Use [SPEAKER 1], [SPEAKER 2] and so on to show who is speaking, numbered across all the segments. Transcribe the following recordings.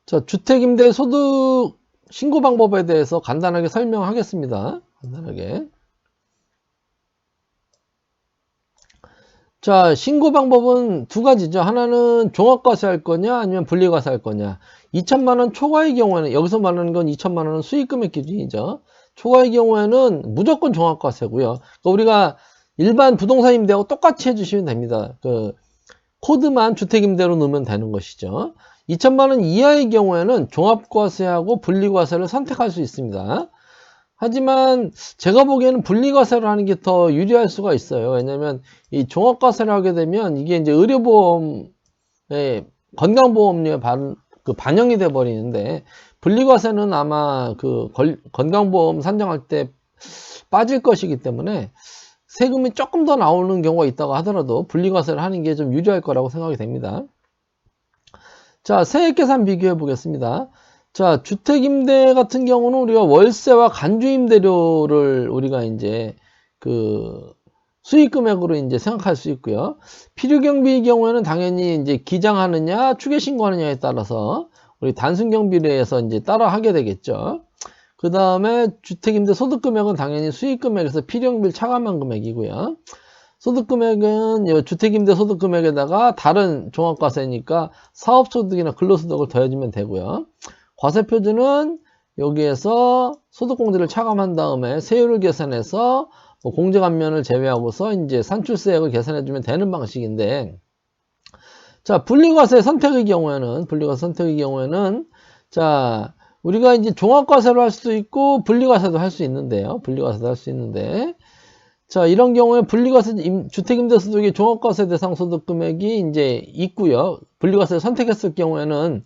[SPEAKER 1] 자, 주택임대 소득 신고 방법에 대해서 간단하게 설명하겠습니다. 간단하게. 자, 신고 방법은 두 가지죠. 하나는 종합과세 할 거냐, 아니면 분리과세 할 거냐. 2천만 원 초과의 경우에는, 여기서 말하는 건 2천만 원은 수익금액 기준이죠. 초과의 경우에는 무조건 종합과세고요. 그러니까 우리가 일반 부동산 임대하고 똑같이 해주시면 됩니다. 그 코드만 주택임대로 넣으면 되는 것이죠. 2천만 원 이하의 경우에는 종합과세하고 분리과세를 선택할 수 있습니다. 하지만 제가 보기에는 분리과세를 하는 게 더 유리할 수가 있어요. 왜냐면 이 종합과세를 하게 되면 이게 이제 의료보험에 건강보험료에 반영이 돼 버리는데, 분리과세는 아마 그 건강보험 산정할 때 빠질 것이기 때문에 세금이 조금 더 나오는 경우가 있다고 하더라도 분리과세를 하는 게 좀 유리할 거라고 생각이 됩니다. 자, 세액계산 비교해 보겠습니다. 자, 주택임대 같은 경우는 우리가 월세와 간주임대료를 우리가 이제 그 수익금액으로 이제 생각할 수 있고요. 필요경비의 경우에는 당연히 이제 기장하느냐, 추계신고하느냐에 따라서 우리 단순경비례에서 이제 따라 하게 되겠죠. 그 다음에 주택임대 소득금액은 당연히 수익금액에서 필요경비를 차감한 금액이고요. 소득금액은 주택임대 소득금액에다가 다른 종합과세니까 사업소득이나 근로소득을 더해주면 되고요. 과세표준은 여기에서 소득공제를 차감한 다음에 세율을 계산해서 공제감면을 제외하고서 이제 산출세액을 계산해주면 되는 방식인데, 자, 분리과세 선택의 경우에는, 자, 우리가 이제 종합과세로 할 수도 있고 분리과세도 할 수 있는데요. 자, 이런 경우에 분리과세, 주택임대소득의 종합과세 대상 소득금액이 이제 있고요. 분리과세를 선택했을 경우에는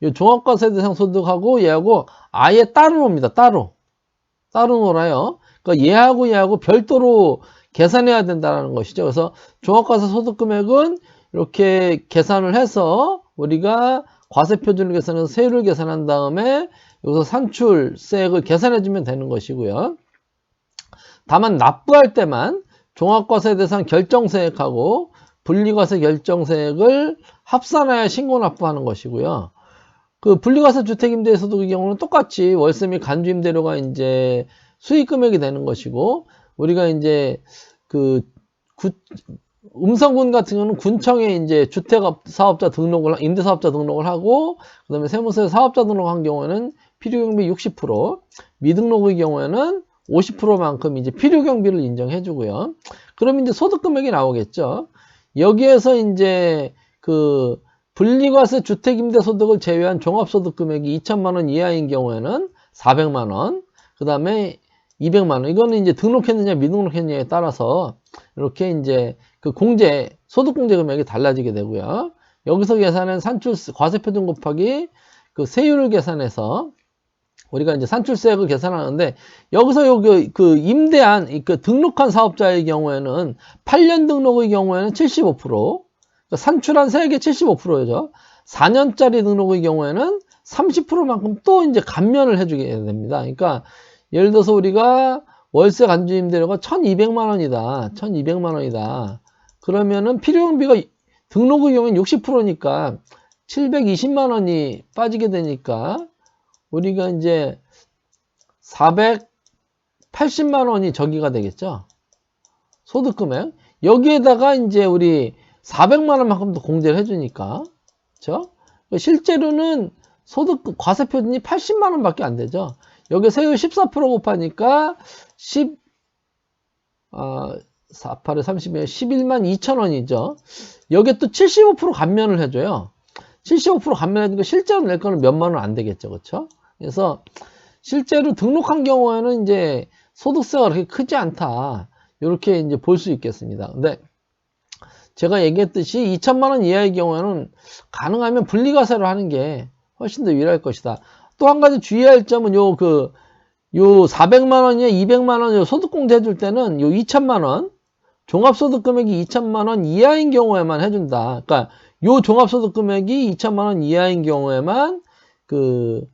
[SPEAKER 1] 이 종합과세 대상 소득하고 얘하고 아예 따로 놉니다. 따로 놀아요. 그러니까 얘하고 별도로 계산해야 된다는 것이죠. 그래서 종합과세 소득금액은 이렇게 계산을 해서 우리가 과세표준을 계산해서 세율을 계산한 다음에 여기서 산출세액을 계산해주면 되는 것이고요. 다만 납부할 때만 종합과세 대상 결정세액하고 분리과세 결정세액을 합산하여 신고 납부하는 것이고요. 그 분리과세 주택임대소득의 경우는 똑같이 월세 및 간주임대료가 이제 수익금액이 되는 것이고, 우리가 이제 그 음성군 같은 경우는 군청에 이제 주택사업자 등록을, 임대사업자 등록을 하고, 그 다음에 세무서에 사업자 등록한 경우에는 필요경비 60%, 미등록의 경우에는 50%만큼 이제 필요경비를 인정해주고요. 그럼 이제 소득금액이 나오겠죠. 여기에서 이제 그 분리과세 주택임대소득을 제외한 종합소득금액이 2천만 원 이하인 경우에는 400만 원, 그 다음에 200만 원. 이거는 이제 등록했느냐 미등록했느냐에 따라서 이렇게 이제 그 소득공제 금액이 달라지게 되고요. 여기서 계산한 과세표준 곱하기 그 세율을 계산해서 우리가 이제 산출세액을 계산하는데, 여기서 여기 그 임대한, 그 등록한 사업자의 경우에는 8년 등록의 경우에는 75%, 그러니까 산출한 세액의 75%죠. 4년짜리 등록의 경우에는 30%만큼 또 이제 감면을 해주게 됩니다. 그러니까 예를 들어서 우리가 월세 간주임대료가 1,200만 원이다. 1,200만 원이다. 그러면은 필요경비가 등록의 경우에는 60%니까 720만 원이 빠지게 되니까 우리가 이제 480만 원이 저기가 되겠죠. 소득금액. 여기에다가 이제 우리 400만 원만큼 더 공제를 해주니까. 그렇죠? 실제로는 과세표준이 80만 원밖에 안 되죠. 여기 세율 14% 곱하니까 4, 8에 30에 11만 2천 원이죠. 여기에 또 75% 감면을 해줘요. 75% 감면해주니까 실제로 낼 거는 몇만 원 안 되겠죠. 그렇죠? 그래서 실제로 등록한 경우에는 이제 소득세가 그렇게 크지 않다. 이렇게 이제 볼 수 있겠습니다. 근데 제가 얘기했듯이 2천만 원 이하의 경우에는 가능하면 분리과세로 하는 게 훨씬 더 유리할 것이다. 또 한 가지 주의할 점은 요 400만 원이나 200만 원 소득공제 해줄 때는 요 2천만 원, 종합소득금액이 2천만 원 이하인 경우에만 해준다. 그러니까 요 종합소득금액이 2천만 원 이하인 경우에만 그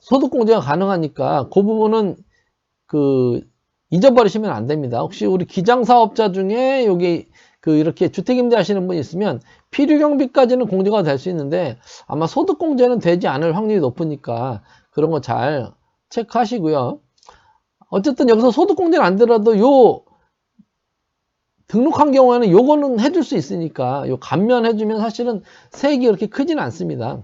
[SPEAKER 1] 소득공제가 가능하니까 그 부분은 그 잊어버리시면 안 됩니다. 혹시 우리 기장사업자 중에 여기 이렇게 주택임대 하시는 분이 있으면 필요경비까지는 공제가 될 수 있는데 아마 소득공제는 되지 않을 확률이 높으니까 그런 거 잘 체크하시고요. 어쨌든 여기서 소득공제는 안 되더라도 요 등록한 경우에는 요거는 해줄 수 있으니까 요 감면해주면 사실은 세액이 그렇게 크지는 않습니다.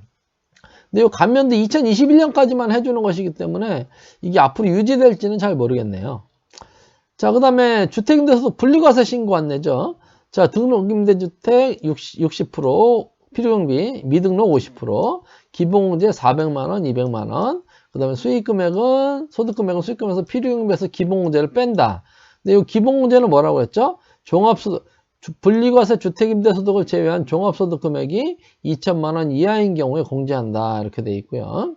[SPEAKER 1] 근데 요 감면도 2021년까지만 해주는 것이기 때문에 이게 앞으로 유지될지는 잘 모르겠네요. 자, 그 다음에 주택임대소득 분리과세 신고 안내죠. 자, 등록임대주택 60%, 필요경비, 미등록 50%, 기본공제 400만원, 200만원, 그 다음에 수익금액은, 소득금액은 수익금에서 필요경비에서 기본공제를 뺀다. 근데 이 기본공제는 뭐라고 했죠? 종합소득, 분리과세 주택임대소득을 제외한 종합소득 금액이 2천만원 이하인 경우에 공제한다. 이렇게 돼 있고요.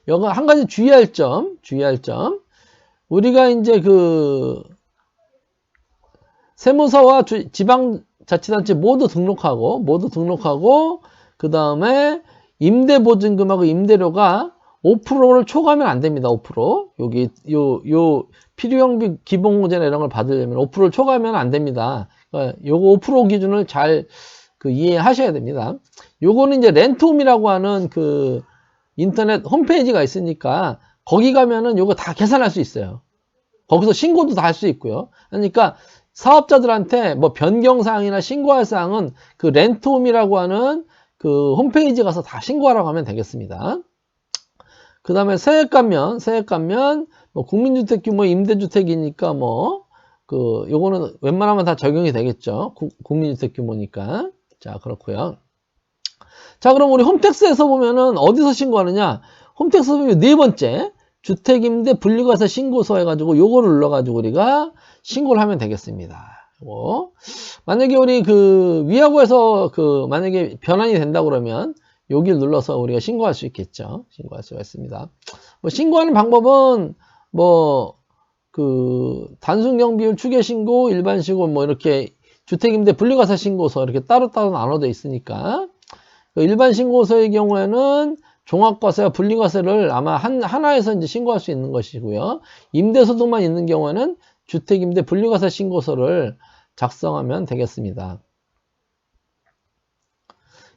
[SPEAKER 1] 여기 한 가지 주의할 점. 우리가 이제 세무서와 지방자치단체 모두 등록하고, 그 다음에 임대보증금하고 임대료가 5%를 초과하면 안 됩니다. 5%. 여기, 필요경비 기본공제나 이런 걸 받으려면 5%를 초과하면 안 됩니다. 그러니까 요거 5% 기준을 잘 이해하셔야 됩니다. 요거는 이제 렌트홈이라고 하는 인터넷 홈페이지가 있으니까 거기 가면은 요거 다 계산할 수 있어요. 거기서 신고도 다 할 수 있고요. 그러니까 사업자들한테 뭐 변경사항이나 신고할 사항은 렌트홈이라고 하는 홈페이지 가서 다 신고하라고 하면 되겠습니다. 그 다음에 세액감면, 뭐 국민주택 규모 임대주택이니까 요거는 웬만하면 다 적용이 되겠죠. 국민주택 규모니까. 자, 그렇고요. 자, 그럼 우리 홈택스에서 보면은 어디서 신고하느냐? 홈택스에서 보면 네 번째, 주택임대 분리과세 신고서 해가지고 요거를 눌러가지고 우리가 신고를 하면 되겠습니다. 만약에 우리 위하고에서 만약에 변환이 된다 그러면 여기를 눌러서 우리가 신고할 수 있겠죠. 신고할 수가 있습니다. 신고하는 방법은 단순경비율 추계신고, 일반신고 이렇게 주택임대 분리과세 신고서 이렇게 따로따로 나눠져 있으니까 일반신고서의 경우에는 종합과세와 분리과세를 아마 하나에서 이제 신고할 수 있는 것이고요. 임대소득만 있는 경우에는 주택임대 분리과세 신고서를 작성하면 되겠습니다.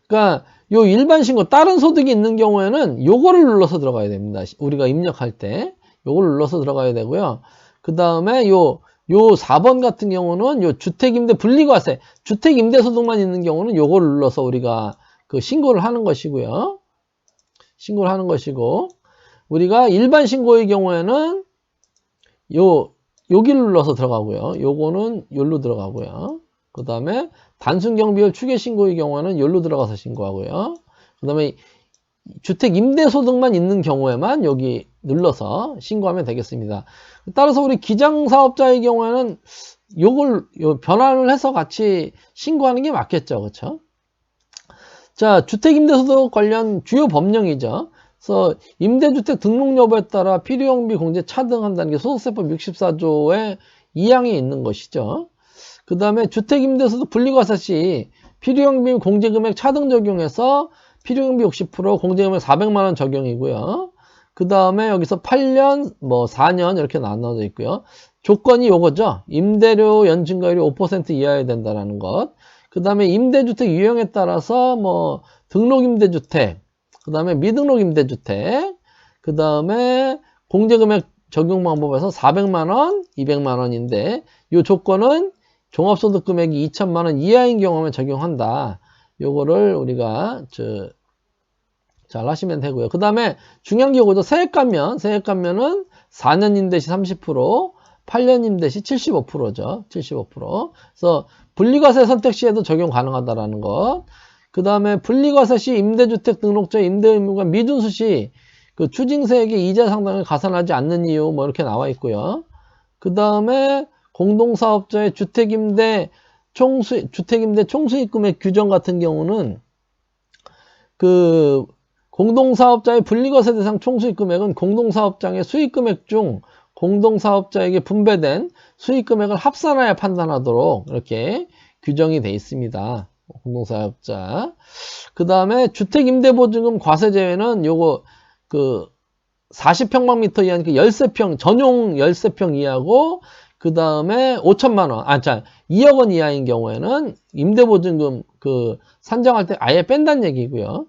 [SPEAKER 1] 그러니까 요 일반신고 다른 소득이 있는 경우에는 요거를 눌러서 들어가야 됩니다. 우리가 입력할 때 요걸 눌러서 들어가야 되고요. 그 다음에 요 4번 같은 경우는 요 주택임대 분리과세, 주택임대소득만 있는 경우는 요거를 눌러서 우리가 신고를 하는 것이고요. 신고를 하는 것이고, 우리가 일반 신고의 경우에는 여기를 눌러서 들어가고요. 요거는 여기로 들어가고요. 그 다음에 단순경비율 추계신고의 경우에는 여기로 들어가서 신고하고요. 그 다음에 주택임대소득만 있는 경우에만 여기 눌러서 신고하면 되겠습니다. 따라서 우리 기장사업자의 경우에는 요걸 변환을 해서 같이 신고하는 게 맞겠죠. 그렇죠? 자, 주택임대소득 관련 주요 법령이죠. 그래서 임대주택 등록 여부에 따라 필요경비 공제 차등한다는 게 소득세법 64조의 2항에 있는 것이죠. 그 다음에 주택임대소득 분리과세 시 필요경비 공제금액 차등 적용해서 필요경비 60%, 공제금액 400만원 적용이고요. 그 다음에 여기서 8년, 4년 이렇게 나눠져 있고요. 조건이 요거죠. 임대료 연증가율이 5% 이하여야 된다는 것. 그 다음에 임대주택 유형에 따라서 등록임대주택, 그 다음에 미등록임대주택, 그 다음에 공제금액 적용 방법에서 400만원, 200만원인데 이 조건은 종합소득 금액이 2천만원 이하인 경우에 적용한다. 요거를 우리가 잘 하시면 되고요. 그 다음에 중요한 게 요거죠. 세액감면은 4년 임대 시 30%, 8년 임대 시 75%죠. 75%. 그래서 분리과세 선택 시에도 적용 가능하다라는 것. 그 다음에 분리과세 시 임대주택 등록자 임대 의무가 미준수 시 추징세액의 이자 상당을 가산하지 않는 이유 이렇게 나와 있고요. 그 다음에 공동사업자의 주택임대 총수익 금액 규정 같은 경우는 공동사업자의 분리과세 대상 총수익 금액은 공동사업장의 수익 금액 중 공동사업자에게 분배된 수익 금액을 합산하여 판단하도록 이렇게 규정이 되어 있습니다. 공동사업자. 그 다음에 주택임대보증금 과세 제외는 요거 40평방미터 이하니까 13평, 전용 13평 이하고 그 다음에 5천만 원, 2억 원 이하인 경우에는 임대보증금 그 산정할 때 아예 뺀다는 얘기고요.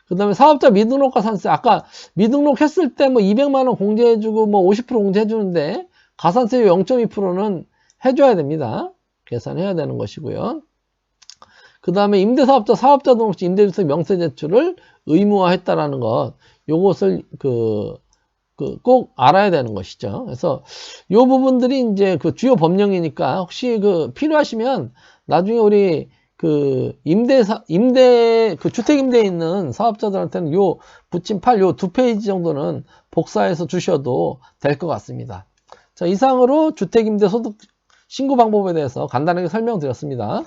[SPEAKER 1] 그 다음에 사업자 미등록과 산세, 아까 미등록했을 때 뭐 200만 원 공제해주고 뭐 50% 공제해주는데 가산세율 0.2%는 해줘야 됩니다. 계산해야 되는 것이고요. 그 다음에 임대사업자, 사업자 등록시 임대주택 명세 제출을 의무화했다라는 것, 요것을 꼭 알아야 되는 것이죠. 그래서 요 부분들이 이제 그 주요 법령이니까 혹시 그 필요하시면 나중에 우리 그 그 주택 임대에 있는 사업자들한테는 요 부침팔 요 2페이지 정도는 복사해서 주셔도 될 것 같습니다. 자, 이상으로 주택 임대 소득 신고 방법에 대해서 간단하게 설명드렸습니다.